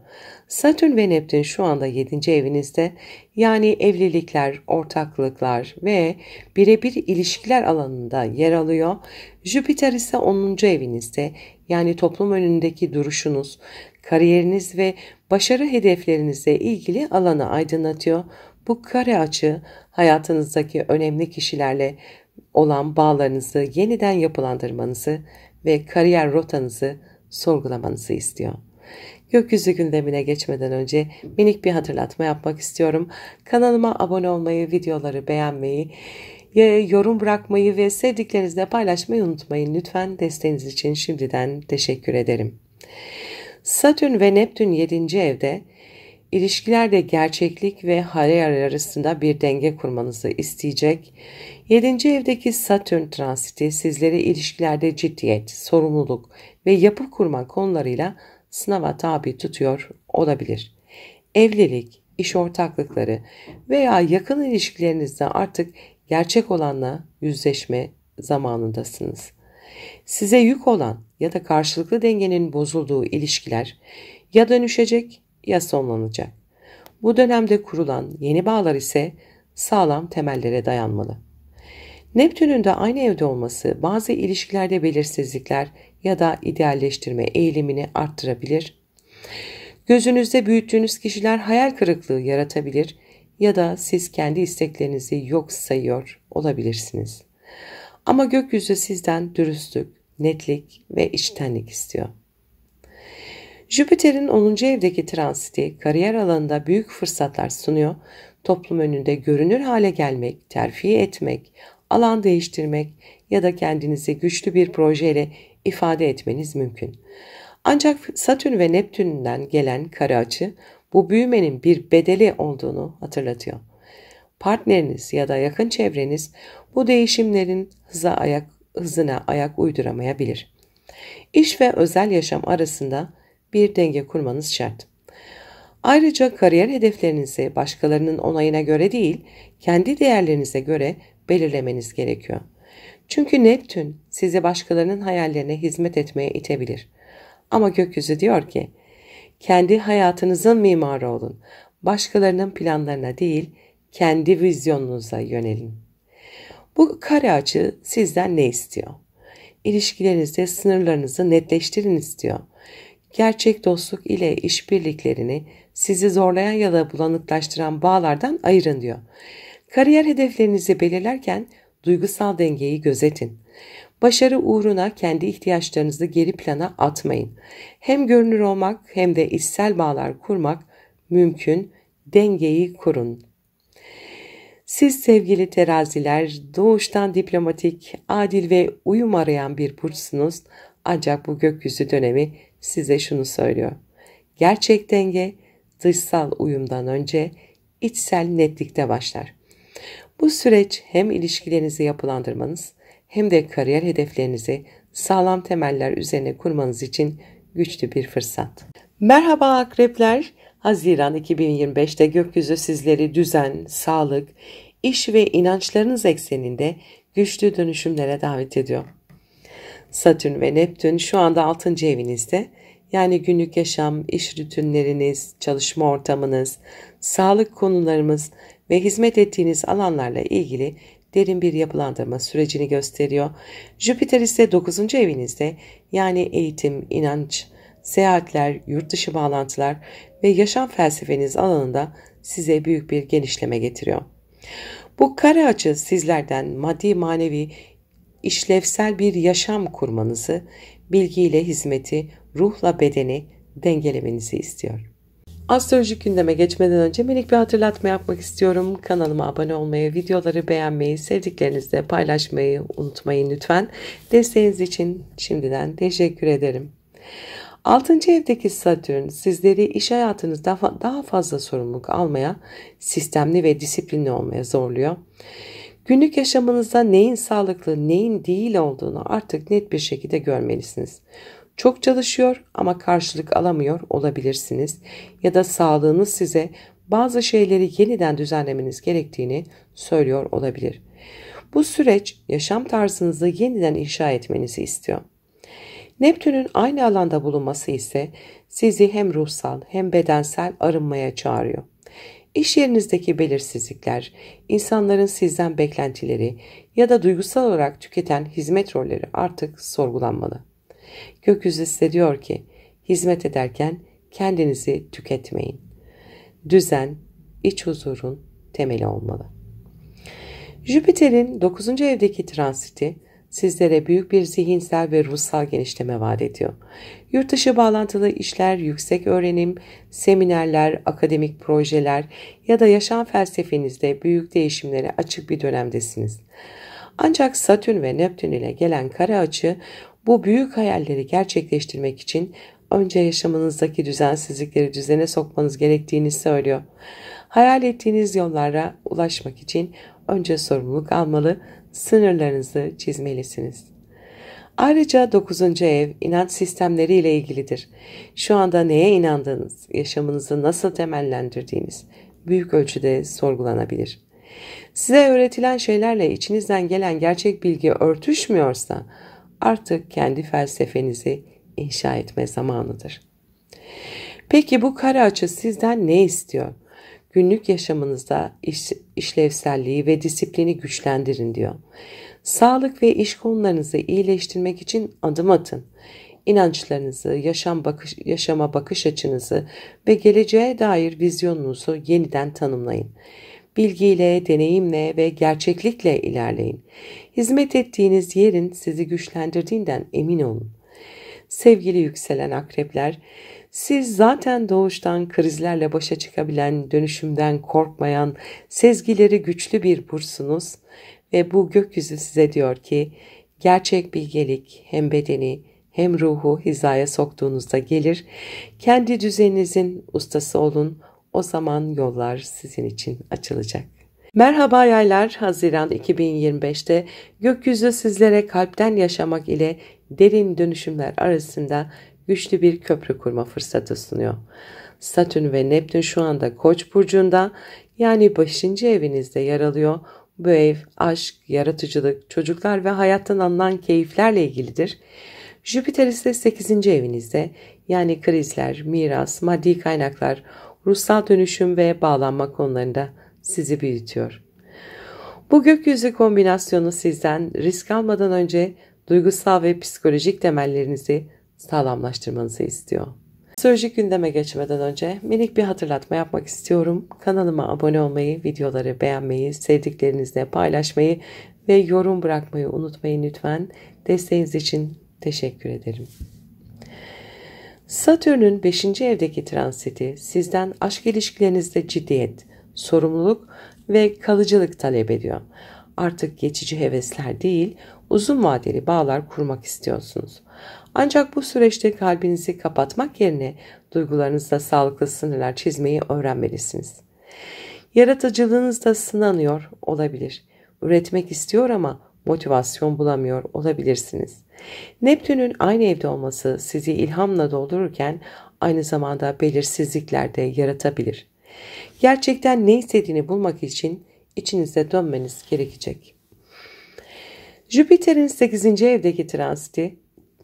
Satürn ve Neptün şu anda 7. evinizde, yani evlilikler, ortaklıklar ve birebir ilişkiler alanında yer alıyor. Jüpiter ise 10. evinizde, yani toplum önündeki duruşunuz, kariyeriniz ve başarı hedeflerinizle ilgili alanı aydınlatıyor. Bu kare açı hayatınızdaki önemli kişilerle olan bağlarınızı yeniden yapılandırmanızı ve kariyer rotanızı sorgulamanızı istiyor. Gökyüzü gündemine geçmeden önce minik bir hatırlatma yapmak istiyorum. Kanalıma abone olmayı, videoları beğenmeyi, yorum bırakmayı ve sevdiklerinizle paylaşmayı unutmayın. Lütfen desteğiniz için şimdiden teşekkür ederim. Satürn ve Neptün 7. evde ilişkilerde gerçeklik ve hayal arasında bir denge kurmanızı isteyecek. 7. evdeki Satürn transiti sizleri ilişkilerde ciddiyet, sorumluluk ve yapı kurma konularıyla sınava tabi tutuyor olabilir. Evlilik, iş ortaklıkları veya yakın ilişkilerinizde artık gerçek olanla yüzleşme zamanındasınız. Size yük olan ya da karşılıklı dengenin bozulduğu ilişkiler ya dönüşecek ya sonlanacak. Bu dönemde kurulan yeni bağlar ise sağlam temellere dayanmalı. Neptün'ün de aynı evde olması bazı ilişkilerde belirsizlikler ya da idealleştirme eğilimini arttırabilir. Gözünüzde büyüttüğünüz kişiler hayal kırıklığı yaratabilir ya da siz kendi isteklerinizi yok sayıyor olabilirsiniz. Ama gökyüzü sizden dürüstlük, netlik ve içtenlik istiyor. Jüpiter'in 10. evdeki transiti kariyer alanında büyük fırsatlar sunuyor. Toplum önünde görünür hale gelmek, terfi etmek, alan değiştirmek ya da kendinizi güçlü bir projeyle ifade etmeniz mümkün. Ancak Satürn ve Neptün'den gelen kare açı bu büyümenin bir bedeli olduğunu hatırlatıyor. Partneriniz ya da yakın çevreniz bu değişimlerin hızına ayak uyduramayabilir. İş ve özel yaşam arasında bir denge kurmanız şart. Ayrıca kariyer hedeflerinizi başkalarının onayına göre değil, kendi değerlerinize göre belirlemeniz gerekiyor. Çünkü Neptün sizi başkalarının hayallerine hizmet etmeye itebilir. Ama gökyüzü diyor ki, kendi hayatınızın mimarı olun. Başkalarının planlarına değil, kendi vizyonunuza yönelin. Bu kare açı sizden ne istiyor? İlişkilerinizde sınırlarınızı netleştirin istiyor. Gerçek dostluk ile işbirliklerini sizi zorlayan ya da bulanıklaştıran bağlardan ayırın diyor. Kariyer hedeflerinizi belirlerken duygusal dengeyi gözetin. Başarı uğruna kendi ihtiyaçlarınızı geri plana atmayın. Hem görünür olmak hem de içsel bağlar kurmak mümkün. Dengeyi kurun. Siz sevgili teraziler doğuştan diplomatik, adil ve uyum arayan bir burçsunuz. Ancak bu gökyüzü dönemi size şunu söylüyor. Gerçek denge dışsal uyumdan önce içsel netlikte başlar. Bu süreç hem ilişkilerinizi yapılandırmanız hem de kariyer hedeflerinizi sağlam temeller üzerine kurmanız için güçlü bir fırsat. Merhaba akrepler. Haziran 2025'te gökyüzü sizleri düzen, sağlık, iş ve inançlarınız ekseninde güçlü dönüşümlere davet ediyor. Satürn ve Neptün şu anda 6. evinizde. Yani günlük yaşam, iş rutinleriniz, çalışma ortamınız, sağlık konularımız ve hizmet ettiğiniz alanlarla ilgili derin bir yapılandırma sürecini gösteriyor. Jüpiter ise 9. evinizde, yani eğitim, inanç, seyahatler, yurt dışı bağlantılar ve yaşam felsefeniz alanında size büyük bir genişleme getiriyor. Bu kare açı sizlerden maddi manevi işlevsel bir yaşam kurmanızı, bilgiyle hizmeti, ruhla bedeni dengelemenizi istiyor. Astrolojik gündeme geçmeden önce minik bir hatırlatma yapmak istiyorum. Kanalıma abone olmayı, videoları beğenmeyi, sevdiklerinizle paylaşmayı unutmayın lütfen. Desteğiniz için şimdiden teşekkür ederim. 6. evdeki Satürn sizleri iş hayatınızda daha fazla sorumluluk almaya, sistemli ve disiplinli olmaya zorluyor. Günlük yaşamınızda neyin sağlıklı, neyin değil olduğunu artık net bir şekilde görmelisiniz. Çok çalışıyor ama karşılık alamıyor olabilirsiniz ya da sağlığınız size bazı şeyleri yeniden düzenlemeniz gerektiğini söylüyor olabilir. Bu süreç yaşam tarzınızı yeniden inşa etmenizi istiyor. Neptün'ün aynı alanda bulunması ise sizi hem ruhsal hem bedensel arınmaya çağırıyor. İş yerinizdeki belirsizlikler, insanların sizden beklentileri ya da duygusal olarak tüketen hizmet rolleri artık sorgulanmalı. Gökyüzü size diyor ki, hizmet ederken kendinizi tüketmeyin. Düzen, iç huzurun temeli olmalı. Jüpiter'in 9. evdeki transiti sizlere büyük bir zihinsel ve ruhsal genişleme vaat ediyor. Yurt dışı bağlantılı işler, yüksek öğrenim, seminerler, akademik projeler ya da yaşam felsefenizde büyük değişimlere açık bir dönemdesiniz. Ancak Satürn ve Neptün ile gelen kare açı bu büyük hayalleri gerçekleştirmek için önce yaşamınızdaki düzensizlikleri düzene sokmanız gerektiğini söylüyor. Hayal ettiğiniz yollara ulaşmak için önce sorumluluk almalı, sınırlarınızı çizmelisiniz. Ayrıca 9. ev inanç sistemleri ile ilgilidir. Şu anda neye inandığınız, yaşamınızı nasıl temellendirdiğiniz büyük ölçüde sorgulanabilir. Size öğretilen şeylerle içinizden gelen gerçek bilgi örtüşmüyorsa artık kendi felsefenizi inşa etme zamanıdır. Peki bu kare açı sizden ne istiyor? Günlük yaşamınızda işlevselliği ve disiplini güçlendirin diyor. Sağlık ve iş konularınızı iyileştirmek için adım atın. İnançlarınızı, yaşama bakış açınızı ve geleceğe dair vizyonunuzu yeniden tanımlayın. Bilgiyle, deneyimle ve gerçeklikle ilerleyin. Hizmet ettiğiniz yerin sizi güçlendirdiğinden emin olun. Sevgili yükselen akrepler, siz zaten doğuştan krizlerle başa çıkabilen, dönüşümden korkmayan, sezgileri güçlü bir burçsunuz ve bu gökyüzü size diyor ki, gerçek bilgelik hem bedeni hem ruhu hizaya soktuğunuzda gelir, kendi düzeninizin ustası olun, o zaman yollar sizin için açılacak. Merhaba yaylar, Haziran 2025'te gökyüzü sizlere kalpten yaşamak ile derin dönüşümler arasında güçlü bir köprü kurma fırsatı sunuyor. Satürn ve Neptün şu anda Koç burcunda, yani 5. evinizde yer alıyor. Bu ev aşk, yaratıcılık, çocuklar ve hayattan alınan keyiflerle ilgilidir. Jüpiter ise 8. evinizde, yani krizler, miras, maddi kaynaklar, ruhsal dönüşüm ve bağlanma konularında sizi büyütüyor. Bu gökyüzü kombinasyonu sizden risk almadan önce duygusal ve psikolojik temellerinizi sağlamlaştırmanızı istiyor. Astrolojik gündeme geçmeden önce minik bir hatırlatma yapmak istiyorum. Kanalıma abone olmayı, videoları beğenmeyi, sevdiklerinizle paylaşmayı ve yorum bırakmayı unutmayın lütfen. Desteğiniz için teşekkür ederim. Satürn'ün 5. evdeki transiti sizden aşk ilişkilerinizde ciddiyet, sorumluluk ve kalıcılık talep ediyor. Artık geçici hevesler değil, uzun vadeli bağlar kurmak istiyorsunuz. Ancak bu süreçte kalbinizi kapatmak yerine duygularınızda sağlıklı sınırlar çizmeyi öğrenmelisiniz. Yaratıcılığınız da sınanıyor olabilir. Üretmek istiyor ama motivasyon bulamıyor olabilirsiniz. Neptün'ün aynı evde olması sizi ilhamla doldururken aynı zamanda belirsizlikler de yaratabilir. Gerçekten ne istediğini bulmak için içinizde dönmeniz gerekecek. Jüpiter'in 8. evdeki transiti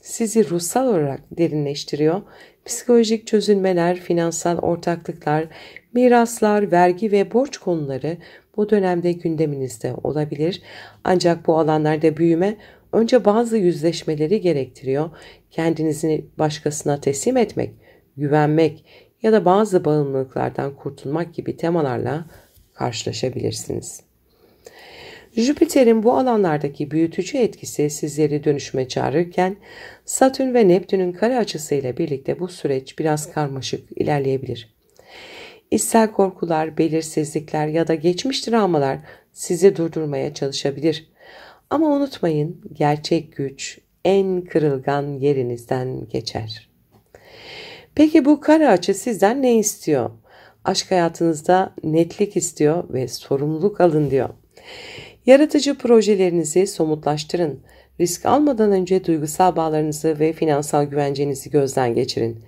sizi ruhsal olarak derinleştiriyor. Psikolojik çözülmeler, finansal ortaklıklar, miraslar, vergi ve borç konuları bu dönemde gündeminizde olabilir. Ancak bu alanlarda büyüme önce bazı yüzleşmeleri gerektiriyor. Kendinizi başkasına teslim etmek, güvenmek ya da bazı bağımlılıklardan kurtulmak gibi temalarla karşılaşabilirsiniz. Jüpiter'in bu alanlardaki büyütücü etkisi sizleri dönüşüme çağırırken Satürn ve Neptün'ün kare açısıyla birlikte bu süreç biraz karmaşık ilerleyebilir. İçsel korkular, belirsizlikler ya da geçmiş travmalar sizi durdurmaya çalışabilir. Ama unutmayın, gerçek güç en kırılgan yerinizden geçer. Peki bu kare açı sizden ne istiyor? Aşk hayatınızda netlik istiyor ve sorumluluk alın diyor. Yaratıcı projelerinizi somutlaştırın. Risk almadan önce duygusal bağlarınızı ve finansal güvencenizi gözden geçirin.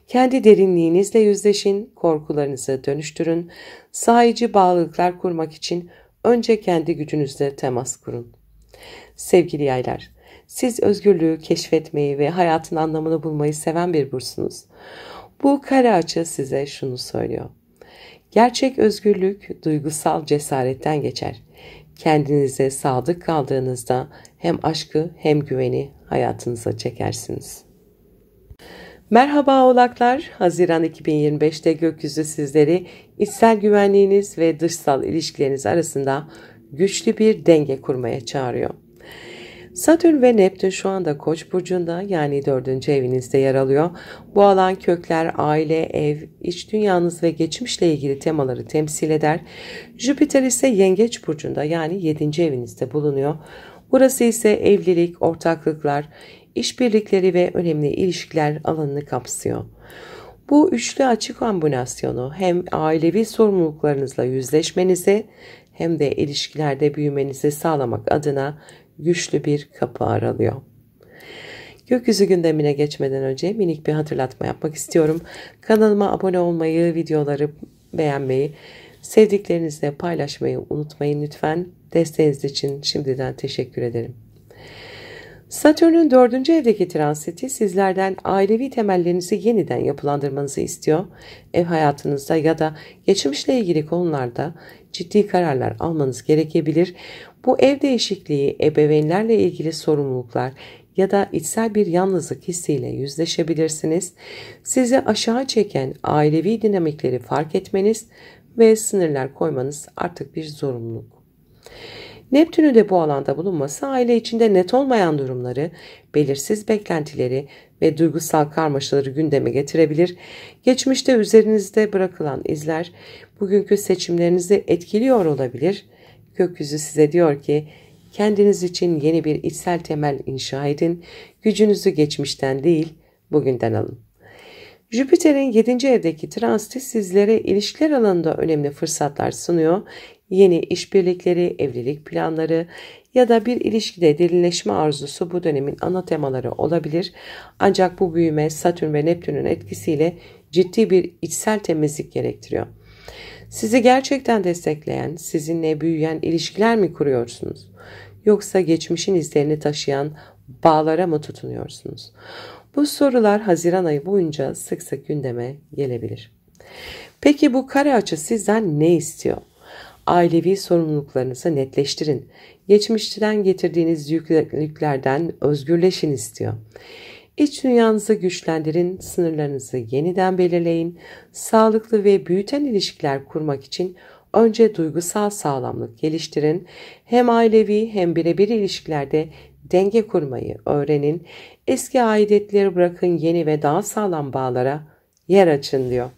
Kendi derinliğinizle yüzleşin, korkularınızı dönüştürün. Sahici bağlılıklar kurmak için önce kendi gücünüzle temas kurun. Sevgili yaylar, siz özgürlüğü keşfetmeyi ve hayatın anlamını bulmayı seven bir burçsunuz. Bu kare açı size şunu söylüyor. Gerçek özgürlük duygusal cesaretten geçer. Kendinize sadık kaldığınızda hem aşkı hem güveni hayatınıza çekersiniz. Merhaba oğlaklar, Haziran 2025'te gökyüzü sizleri içsel güvenliğiniz ve dışsal ilişkileriniz arasında güçlü bir denge kurmaya çağırıyor. Satürn ve Neptün şu anda Koç burcunda, yani 4. evinizde yer alıyor. Bu alan kökler, aile, ev, iç dünyanız ve geçmişle ilgili temaları temsil eder. Jüpiter ise Yengeç burcunda, yani 7. evinizde bulunuyor. Burası ise evlilik, ortaklıklar, işbirlikleri ve önemli ilişkiler alanını kapsıyor. Bu üçlü açı kombinasyonu hem ailevi sorumluluklarınızla yüzleşmenize hem de ilişkilerde büyümenizi sağlamak adına güçlü bir kapı aralıyor. Gökyüzü gündemine geçmeden önce minik bir hatırlatma yapmak istiyorum. Kanalıma abone olmayı, videoları beğenmeyi, sevdiklerinizle paylaşmayı unutmayın lütfen. Desteğiniz için şimdiden teşekkür ederim. Satürn'ün 4. evdeki transiti sizlerden ailevi temellerinizi yeniden yapılandırmanızı istiyor. Ev hayatınızda ya da geçmişle ilgili konularda ciddi kararlar almanız gerekebilir. Bu ev değişikliği ebeveynlerle ilgili sorumluluklar ya da içsel bir yalnızlık hissiyle yüzleşebilirsiniz. Sizi aşağı çeken ailevi dinamikleri fark etmeniz ve sınırlar koymanız artık bir zorunluluk. Neptün'ün de bu alanda bulunması aile içinde net olmayan durumları, belirsiz beklentileri ve duygusal karmaşaları gündeme getirebilir. Geçmişte üzerinizde bırakılan izler bugünkü seçimlerinizi etkiliyor olabilir. Gökyüzü size diyor ki, kendiniz için yeni bir içsel temel inşa edin, gücünüzü geçmişten değil, bugünden alın. Jüpiter'in 7. evdeki transiti sizlere ilişkiler alanında önemli fırsatlar sunuyor. Yeni işbirlikleri, evlilik planları ya da bir ilişkide derinleşme arzusu bu dönemin ana temaları olabilir. Ancak bu büyüme Satürn ve Neptün'ün etkisiyle ciddi bir içsel temizlik gerektiriyor. Sizi gerçekten destekleyen, sizinle büyüyen ilişkiler mi kuruyorsunuz? Yoksa geçmişin izlerini taşıyan bağlara mı tutunuyorsunuz? Bu sorular Haziran ayı boyunca sık sık gündeme gelebilir. Peki bu kare açı sizden ne istiyor? Ailevi sorumluluklarınızı netleştirin. Geçmişten getirdiğiniz yüklerden özgürleşin istiyor. İç dünyanızı güçlendirin, sınırlarınızı yeniden belirleyin. Sağlıklı ve büyüten ilişkiler kurmak için önce duygusal sağlamlık geliştirin. Hem ailevi hem birebir ilişkilerde denge kurmayı öğrenin. Eski aidiyetleri bırakın, yeni ve daha sağlam bağlara yer açın diyor.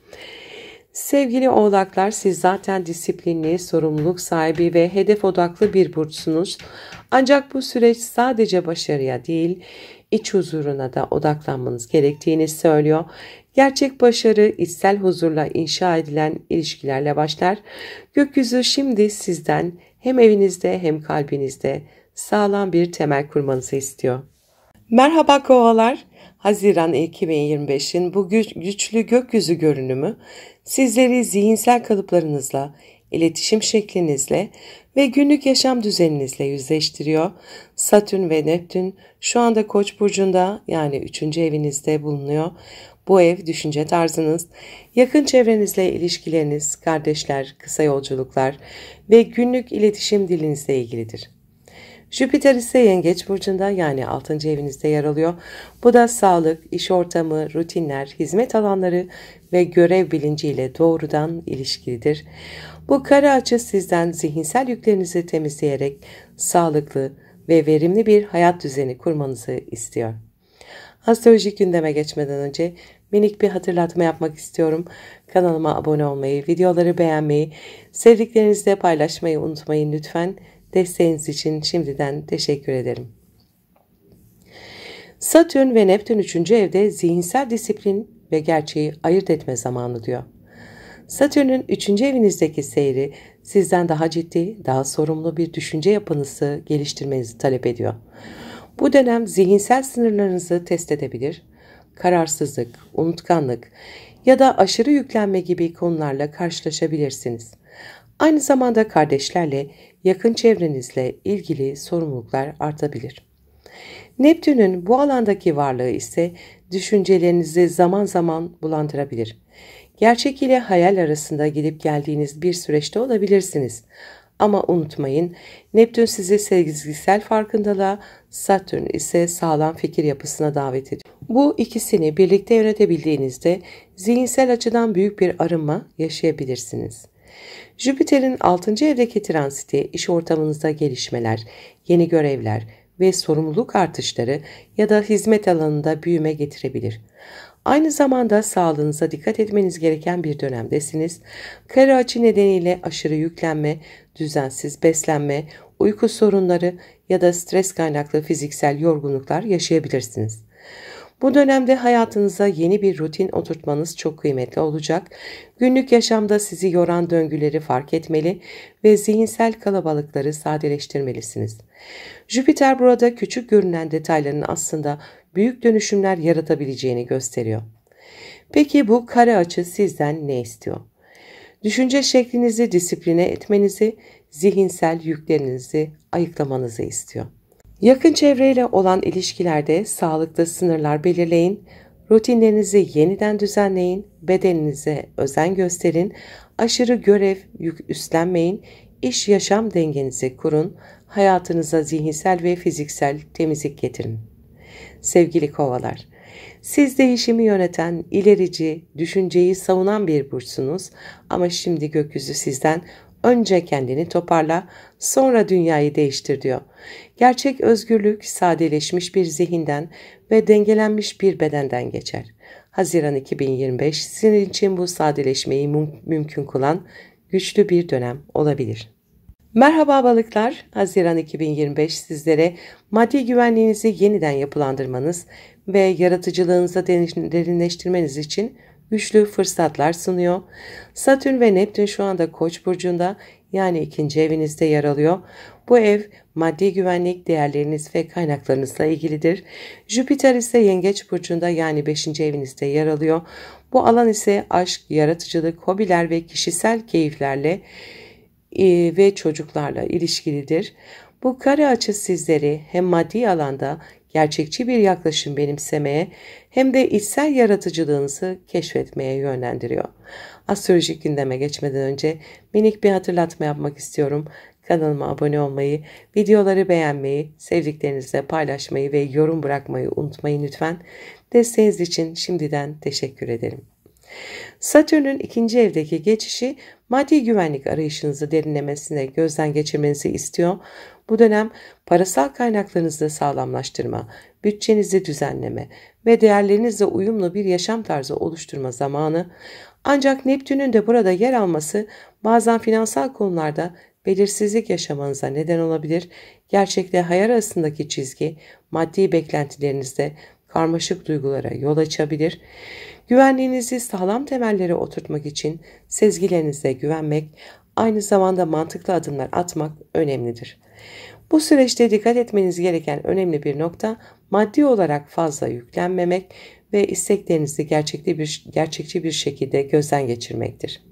Sevgili oğlaklar, siz zaten disiplinli, sorumluluk sahibi ve hedef odaklı bir burçsunuz. Ancak bu süreç sadece başarıya değil, iç huzuruna da odaklanmanız gerektiğini söylüyor. Gerçek başarı içsel huzurla inşa edilen ilişkilerle başlar. Gökyüzü şimdi sizden hem evinizde hem kalbinizde sağlam bir temel kurmanızı istiyor. Merhaba kovalar. Haziran 2025'in bu güçlü gökyüzü görünümü sizleri zihinsel kalıplarınızla, iletişim şeklinizle ve günlük yaşam düzeninizle yüzleştiriyor. Satürn ve Neptün şu anda Koç burcunda, yani 3. evinizde bulunuyor. Bu ev düşünce tarzınız, yakın çevrenizle ilişkileriniz, kardeşler, kısa yolculuklar ve günlük iletişim dilinizle ilgilidir. Jüpiter ise Yengeç burcunda, yani 6. evinizde yer alıyor. Bu da sağlık, iş ortamı, rutinler, hizmet alanları ve görev bilinciyle doğrudan ilişkilidir. Bu kare açı sizden zihinsel yüklerinizi temizleyerek sağlıklı ve verimli bir hayat düzeni kurmanızı istiyor. Astrolojik gündeme geçmeden önce minik bir hatırlatma yapmak istiyorum. Kanalıma abone olmayı, videoları beğenmeyi, sevdiklerinizle paylaşmayı unutmayın lütfen. Desteğiniz için şimdiden teşekkür ederim. Satürn ve Neptün 3. evde zihinsel disiplin ve gerçeği ayırt etme zamanı diyor. Satürn'ün 3. evinizdeki seyri sizden daha ciddi, daha sorumlu bir düşünce yapınızı geliştirmenizi talep ediyor. Bu dönem zihinsel sınırlarınızı test edebilir, kararsızlık, unutkanlık ya da aşırı yüklenme gibi konularla karşılaşabilirsiniz. Aynı zamanda kardeşlerle, yakın çevrenizle ilgili sorumluluklar artabilir. Neptün'ün bu alandaki varlığı ise düşüncelerinizi zaman zaman bulandırabilir. Gerçek ile hayal arasında gidip geldiğiniz bir süreçte olabilirsiniz. Ama unutmayın, Neptün sizi sezgisel farkındalığa, Satürn ise sağlam fikir yapısına davet ediyor. Bu ikisini birlikte yönetebildiğinizde zihinsel açıdan büyük bir arınma yaşayabilirsiniz. Jüpiter'in 6. evdeki transiti iş ortamınızda gelişmeler, yeni görevler ve sorumluluk artışları ya da hizmet alanında büyüme getirebilir. Aynı zamanda sağlığınıza dikkat etmeniz gereken bir dönemdesiniz. Kare açı nedeniyle aşırı yüklenme, düzensiz beslenme, uyku sorunları ya da stres kaynaklı fiziksel yorgunluklar yaşayabilirsiniz. Bu dönemde hayatınıza yeni bir rutin oturtmanız çok kıymetli olacak. Günlük yaşamda sizi yoran döngüleri fark etmeli ve zihinsel kalabalıkları sadeleştirmelisiniz. Jüpiter burada küçük görünen detayların aslında büyük dönüşümler yaratabileceğini gösteriyor. Peki bu kare açı sizden ne istiyor? Düşünce şeklinizi disipline etmenizi, zihinsel yüklerinizi ayıklamanızı istiyor. Yakın çevreyle olan ilişkilerde sağlıklı sınırlar belirleyin, rutinlerinizi yeniden düzenleyin, bedeninize özen gösterin, aşırı görev yük üstlenmeyin, iş yaşam dengenizi kurun, hayatınıza zihinsel ve fiziksel temizlik getirin. Sevgili kovalar, siz değişimi yöneten, ilerici, düşünceyi savunan bir burçsunuz ama şimdi gökyüzü sizden önce kendini toparla, sonra dünyayı değiştir diyor. Gerçek özgürlük sadeleşmiş bir zihinden ve dengelenmiş bir bedenden geçer. Haziran 2025 sizin için bu sadeleşmeyi mümkün kılan güçlü bir dönem olabilir. Merhaba balıklar, Haziran 2025 sizlere maddi güvenliğinizi yeniden yapılandırmanız ve yaratıcılığınızı derinleştirmeniz için güçlü fırsatlar sunuyor. Satürn ve Neptün şu anda Koç burcunda, yani 2. evinizde yer alıyor. Bu ev maddi güvenlik, değerleriniz ve kaynaklarınızla ilgilidir. Jüpiter ise Yengeç burcunda, yani 5. evinizde yer alıyor. Bu alan ise aşk, yaratıcılık, hobiler ve kişisel keyiflerle ve çocuklarla ilişkilidir. Bu kare açı sizleri hem maddi alanda gerçekçi bir yaklaşım benimsemeye hem de içsel yaratıcılığınızı keşfetmeye yönlendiriyor. Astrolojik gündeme geçmeden önce minik bir hatırlatma yapmak istiyorum. Kanalıma abone olmayı, videoları beğenmeyi, sevdiklerinizle paylaşmayı ve yorum bırakmayı unutmayın lütfen. Desteğiniz için şimdiden teşekkür ederim. Satürn'ün 2. evdeki geçişi maddi güvenlik arayışınızı derinlemesine gözden geçirmenizi istiyor. Bu dönem parasal kaynaklarınızı sağlamlaştırma, bütçenizi düzenleme ve değerlerinizle uyumlu bir yaşam tarzı oluşturma zamanı. Ancak Neptün'ün de burada yer alması bazen finansal konularda belirsizlik yaşamanıza neden olabilir. Gerçekle hayal arasındaki çizgi maddi beklentilerinizde karmaşık duygulara yol açabilir. Güvenliğinizi sağlam temellere oturtmak için sezgilerinize güvenmek, aynı zamanda mantıklı adımlar atmak önemlidir. Bu süreçte dikkat etmeniz gereken önemli bir nokta, maddi olarak fazla yüklenmemek ve isteklerinizi gerçekçi bir şekilde gözden geçirmektir.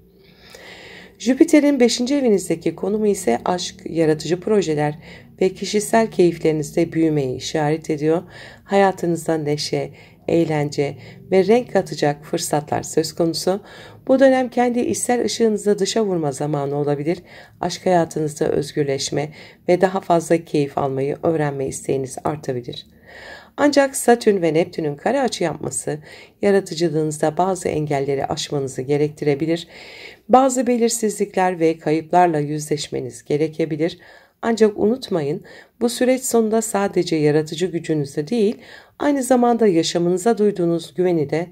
Jüpiter'in 5. evinizdeki konumu ise aşk, yaratıcı projeler ve kişisel keyiflerinizde büyümeyi işaret ediyor. Hayatınızda neşe, eğlence ve renk katacak fırsatlar söz konusu. Bu dönem kendi içsel ışığınızı dışa vurma zamanı olabilir. Aşk hayatınızda özgürleşme ve daha fazla keyif almayı öğrenme isteğiniz artabilir. Ancak Satürn ve Neptün'ün kare açı yapması yaratıcılığınızda bazı engelleri aşmanızı gerektirebilir. Bazı belirsizlikler ve kayıplarla yüzleşmeniz gerekebilir. Ancak unutmayın, bu süreç sonunda sadece yaratıcı gücünüzü değil, aynı zamanda yaşamınıza duyduğunuz güveni de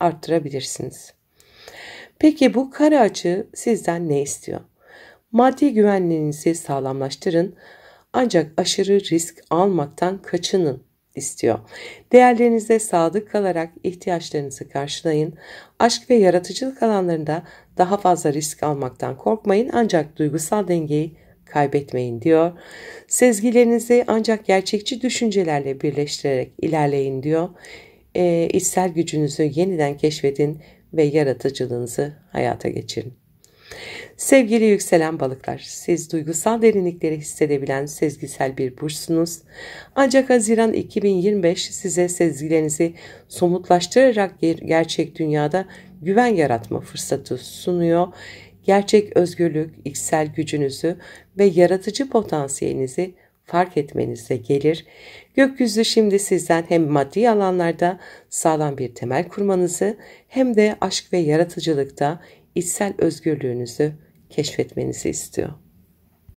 arttırabilirsiniz. Peki bu kare açı sizden ne istiyor? Maddi güvenliğinizi sağlamlaştırın, ancak aşırı risk almaktan kaçının istiyor. Değerlerinize sadık kalarak ihtiyaçlarınızı karşılayın. Aşk ve yaratıcılık alanlarında daha fazla risk almaktan korkmayın, ancak duygusal dengeyi kaybetmeyin diyor. Sezgilerinizi ancak gerçekçi düşüncelerle birleştirerek ilerleyin diyor. İçsel gücünüzü yeniden keşfedin ve yaratıcılığınızı hayata geçirin. Sevgili yükselen balıklar, siz duygusal derinlikleri hissedebilen sezgisel bir burçsunuz. Ancak Haziran 2025 size sezgilerinizi somutlaştırarak gerçek dünyada güven yaratma fırsatı sunuyor. Gerçek özgürlük, içsel gücünüzü ve yaratıcı potansiyelinizi fark etmenize gelir. Gökyüzü şimdi sizden hem maddi alanlarda sağlam bir temel kurmanızı hem de aşk ve yaratıcılıkta içsel özgürlüğünüzü keşfetmenizi istiyor.